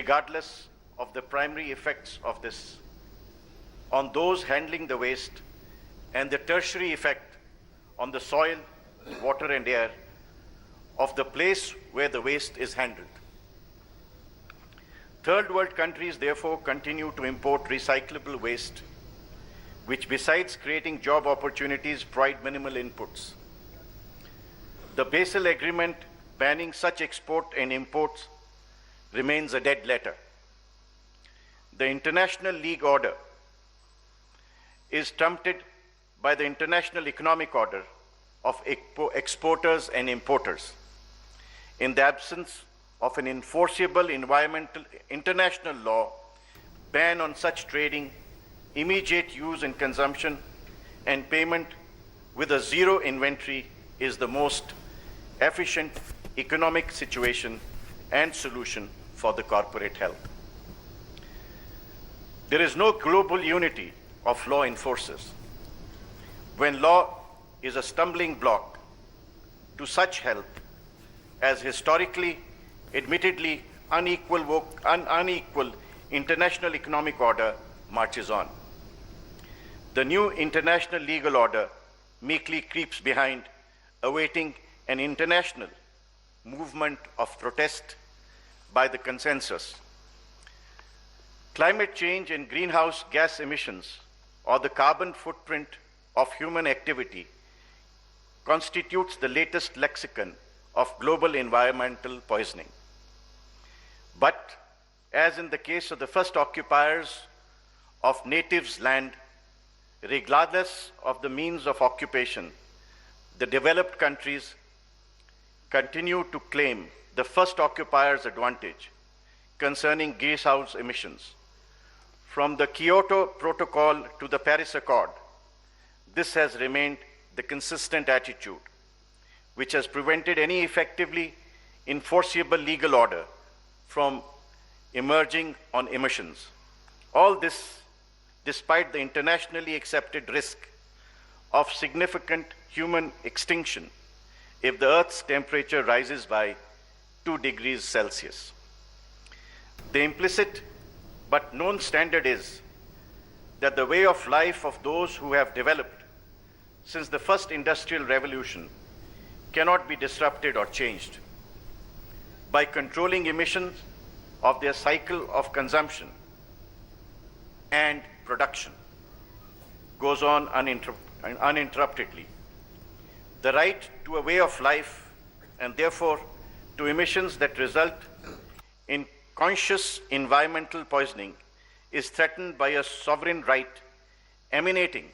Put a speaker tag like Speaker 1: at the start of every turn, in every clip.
Speaker 1: regardless of the primary effects of this on those handling the waste and the tertiary effect on the soil, water and air of the place where the waste is handled. Third world countries therefore continue to import recyclable waste, which besides creating job opportunities provide minimal inputs. The Basel Agreement banning such export and imports remains a dead letter. The International League Order is trumped by the International Economic Order of exporters and importers. In the absence of an enforceable international law, ban on such trading, immediate use and consumption, and payment with a zero inventory is the most efficient economic situation and solution for the corporate health. There is no global unity of law enforcers. When law is a stumbling block to such health as historically, admittedly unequal international economic order marches on. The new international legal order meekly creeps behind, awaiting an international movement of protest by the consensus. Climate change and greenhouse gas emissions, or the carbon footprint of human activity, constitutes the latest lexicon of global environmental poisoning. But, as in the case of the first occupiers of natives' land, regardless of the means of occupation, the developed countries continue to claim the first occupier's advantage concerning greenhouse emissions. From the Kyoto Protocol to the Paris Accord, this has remained the consistent attitude, which has prevented any effectively enforceable legal order from emerging on emissions. All this despite the internationally accepted risk of significant human extinction if the Earth's temperature rises by 2 degrees Celsius. The implicit but known standard is that the way of life of those who have developed since the first industrial revolution cannot be disrupted or changed. By controlling emissions of their cycle of consumption and production goes on uninterruptedly. The right to a way of life and therefore to emissions that result in conscious environmental poisoning is threatened by a sovereign right emanating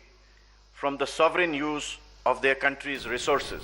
Speaker 1: from the sovereign use of their country's resources.